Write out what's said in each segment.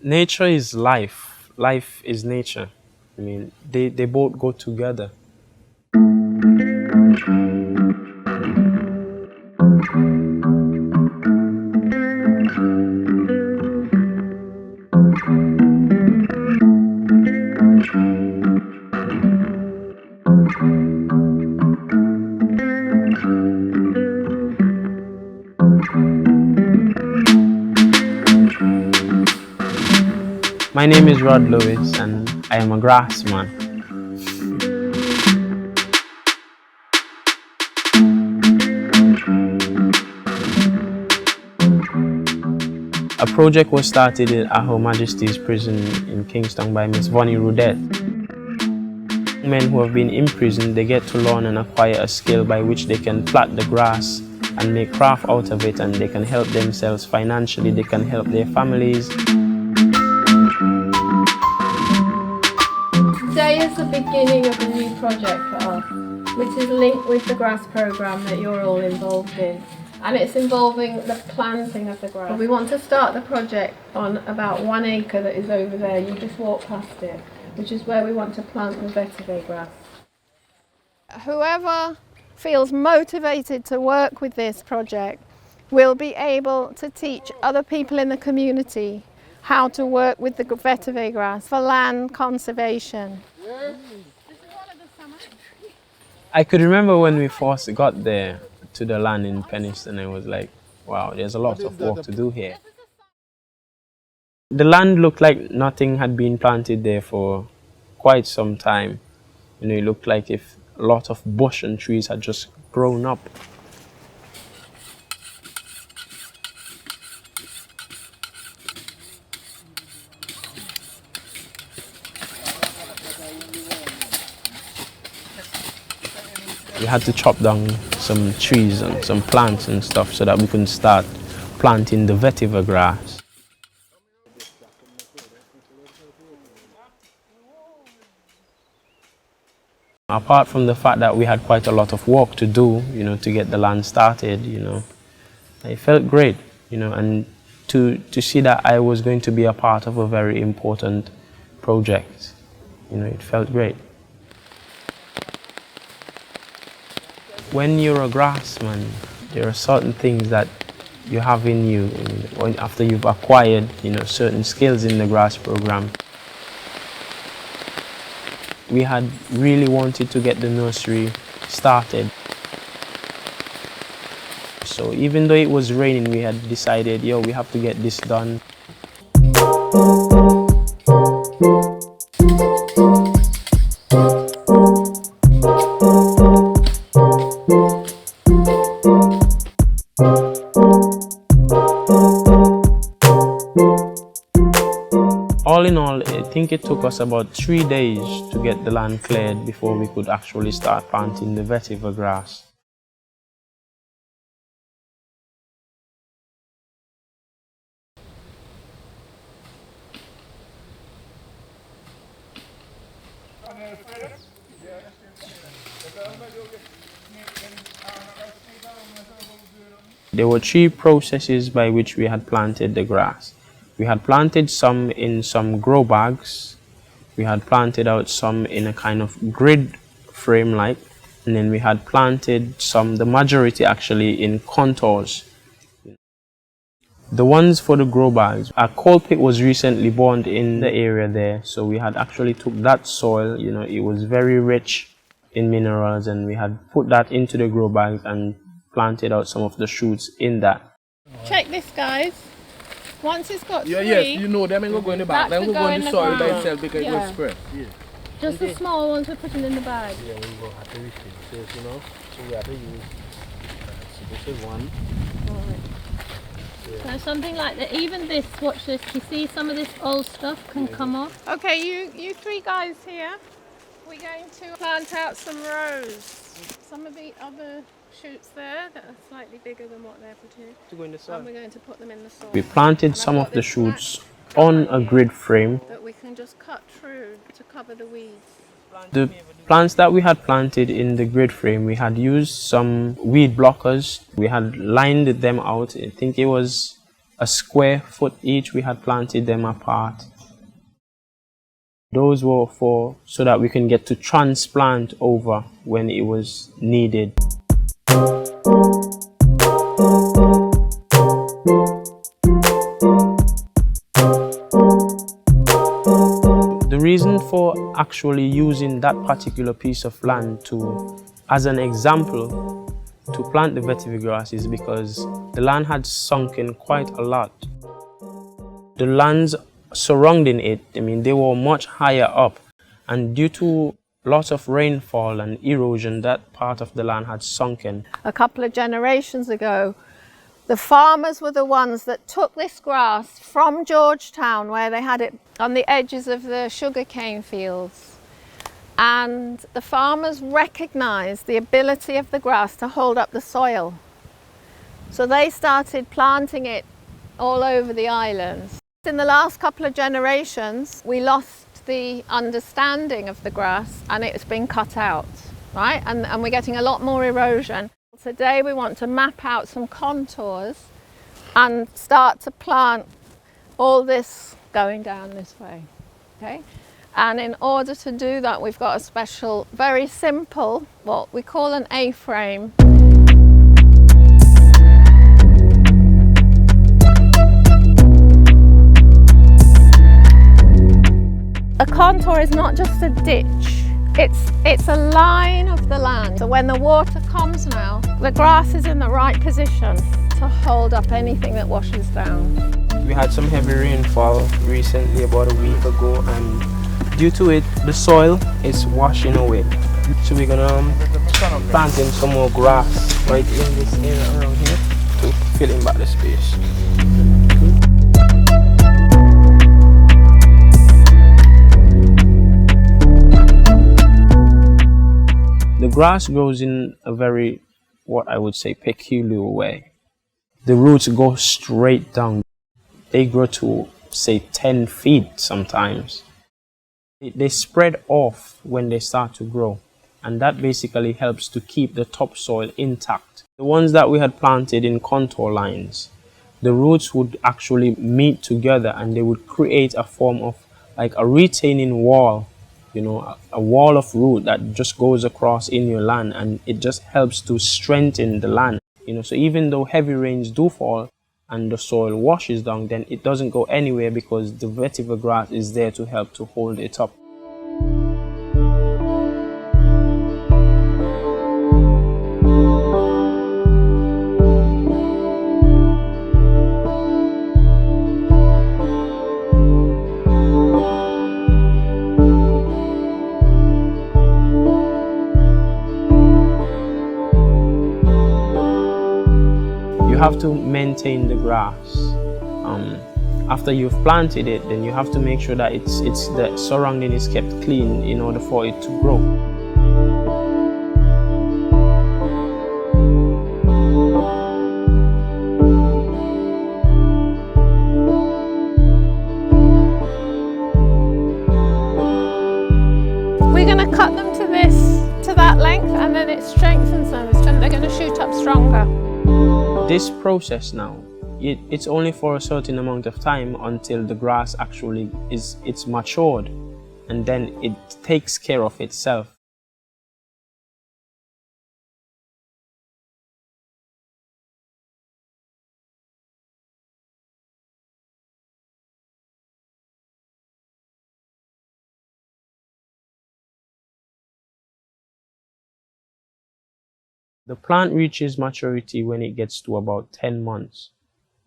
Nature is life. Life is nature. I mean, they both go together. My name is Rod Lewis and I am a grassman. A project was started at Her Majesty's Prison in Kingston by Miss Vonnie Roudette. Men who have been imprisoned, they get to learn and acquire a skill by which they can plait the grass and make craft out of it, and they can help themselves financially, they can help their families. Today is the beginning of a new project for us, which is linked with the grass programme that you're all involved in. And it's involving the planting of the grass. We want to start the project on about 1 acre that is over there. You just walk past it, which is where we want to plant the vetiver grass. Whoever feels motivated to work with this project will be able to teach other people in the community how to work with the vetiver grass for land conservation. I could remember when we first got there to the land in Penniston, I was like, wow, there's a lot of work to do here. The land looked like nothing had been planted there for quite some time. You know, it looked like if a lot of bush and trees had just grown up. We had to chop down some trees and some plants and stuff so that we can start planting the vetiver grass. Apart from the fact that we had quite a lot of work to do, you know, to get the land started, you know, it felt great, you know, and to see that I was going to be a part of a very important project, you know, it felt great. When you're a grassman, there are certain things that you have in you, and after you've acquired, you know, certain skills in the grass program. We had really wanted to get the nursery started. So even though it was raining, we had decided, yo, we have to get this done. All in all, I think it took us about 3 days to get the land cleared before we could actually start planting the vetiver grass. There were 3 processes by which we had planted the grass. We had planted some in some grow bags, we had planted out some in a kind of grid frame like, and then we had planted some, the majority actually, in contours. The ones for the grow bags, a coal pit was recently born in the area there, so we had actually took that soil, you know, it was very rich in minerals, and we had put that into the grow bags and planted out some of the shoots in that. Check this, guys. Once it's got 3, yes, you know them ain't gonna go in the bag. Then we'll go in the soil by itself because it will spread. Yeah. Just the small ones we're putting in the bag. Yeah, we will have to refill this, you know. So we have to use. So this is one. So something like that. Even this, watch this. You see some of this old stuff can come off. Okay, you 3 guys here. We're going to plant out some rows. Some of the other shoots there that are slightly bigger than what they're put in. To go in the soil. And we're going to put them in the soil. We planted some of the shoots on a grid frame. That we can just cut through to cover the weeds. The plants that we had planted in the grid frame, we had used some weed blockers. We had lined them out. I think it was a square foot each. We had planted them apart. Those were for so that we can get to transplant over when it was needed. The reason for actually using that particular piece of land as an example to plant the vetiver grass is because the land had sunken quite a lot. The lands surrounding it, I mean, they were much higher up, and due to lots of rainfall and erosion, that part of the land had sunken. A couple of generations ago, the farmers were the ones that took this grass from Georgetown, where they had it on the edges of the sugarcane fields. And the farmers recognised the ability of the grass to hold up the soil. So they started planting it all over the islands. In the last couple of generations, we lost the understanding of the grass and it's been cut out, right? And we're getting a lot more erosion. Today we want to map out some contours and start to plant all this going down this way, okay? And in order to do that, we've got a special, very simple, what we call an A-frame. A contour is not just a ditch. It's a line of the land. So when the water comes now, the grass is in the right position to hold up anything that washes down. We had some heavy rainfall recently, about a week ago, and due to it, the soil is washing away. So we're gonna plant in some more grass right in this area around here to fill in back the space. The grass grows in a very, what I would say, peculiar way. The roots go straight down. They grow to, say, 10 feet sometimes. They spread off when they start to grow, and that basically helps to keep the topsoil intact. The ones that we had planted in contour lines, the roots would actually meet together and they would create a form of like a retaining wall, you know, a wall of root that just goes across in your land, and it just helps to strengthen the land, you know. So even though heavy rains do fall and the soil washes down, then it doesn't go anywhere because the vetiver grass is there to help to hold it up. You have to maintain the grass. After you've planted it, then you have to make sure that the surrounding is kept clean in order for it to grow. We're going to cut them to that length, and then it strengthens them, and they're going to shoot up stronger. This process now, it's only for a certain amount of time until the grass actually it's matured, and then it takes care of itself. The plant reaches maturity when it gets to about 10 months.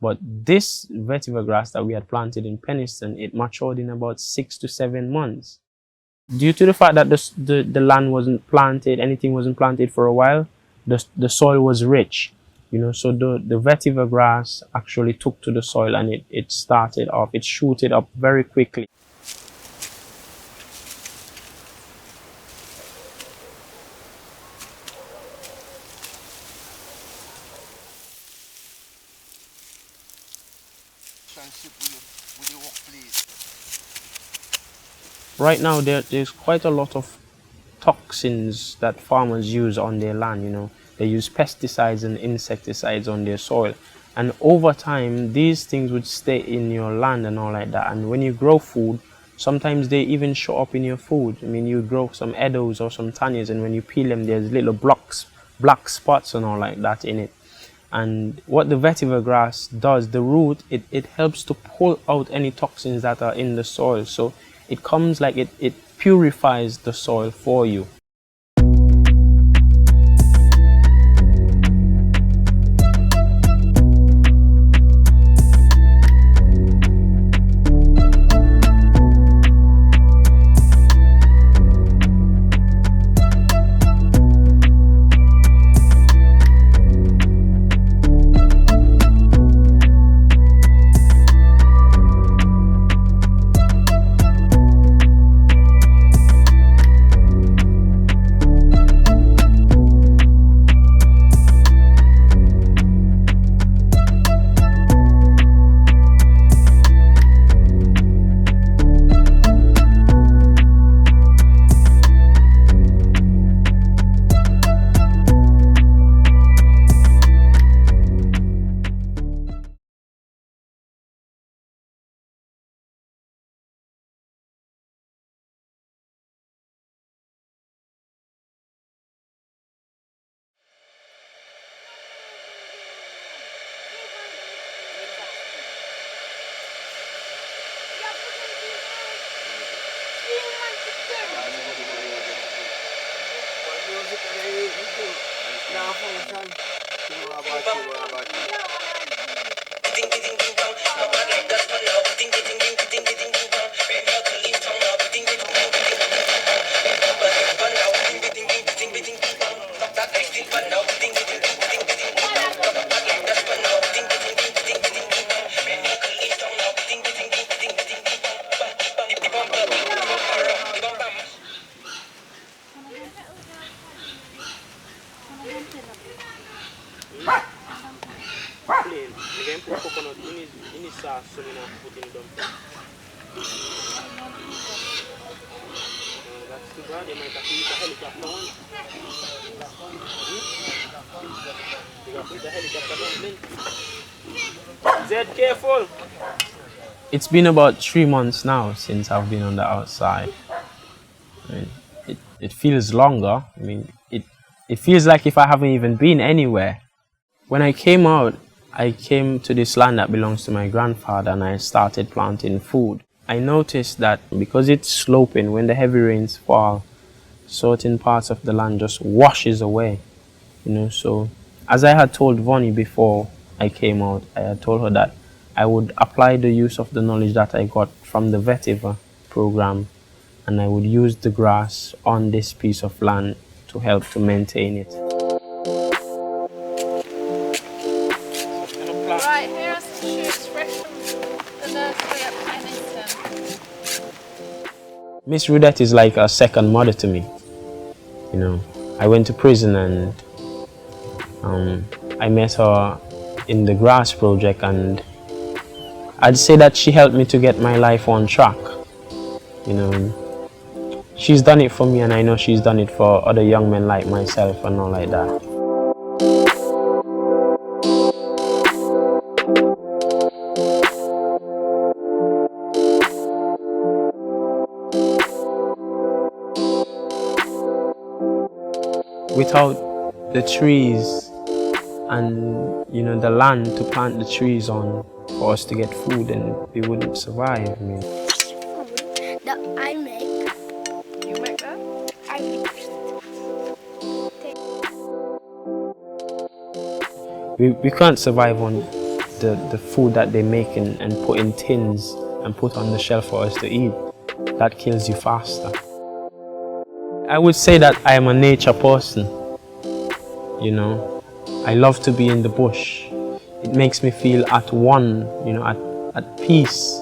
But this vetiver grass that we had planted in Penniston, it matured in about 6 to 7 months. Due to the fact that the land wasn't planted, anything wasn't planted for a while, the soil was rich, you know, so the vetiver grass actually took to the soil, and it started off, it shooted up very quickly. Right now, there's quite a lot of toxins that farmers use on their land, you know. They use pesticides and insecticides on their soil. And over time, these things would stay in your land and all like that. And when you grow food, sometimes they even show up in your food. I mean, you grow some edos or some tanias, and when you peel them, there's little blocks, black spots and all like that in it. And what the vetiver grass does, the root, it helps to pull out any toxins that are in the soil. So it comes like it purifies the soil for you. Careful. It's been about 3 months now since I've been on the outside. I mean, it feels longer. I mean, it feels like if I haven't even been anywhere. When I came out, I came to this land that belongs to my grandfather and I started planting food. I noticed that because it's sloping, when the heavy rains fall, certain parts of the land just washes away, you know. So as I had told Vonnie before I came out, I had told her that I would apply the use of the knowledge that I got from the vetiver program, and I would use the grass on this piece of land to help to maintain it. Right, here are some shoots fresh from the nursery at Vincentian. Miss Roudette is like a second mother to me. You know, I went to prison and I met her in the grass project, and I'd say that she helped me to get my life on track. You know, she's done it for me, and I know she's done it for other young men like myself and all like that. Without the trees and, you know, the land to plant the trees on for us to get food, and we wouldn't survive. I mean, that I make. You make that? I make. we can't survive on the food that they make and put in tins and put on the shelf for us to eat. That kills you faster. I would say that I am a nature person. You know, I love to be in the bush. It makes me feel at one, you know, at peace.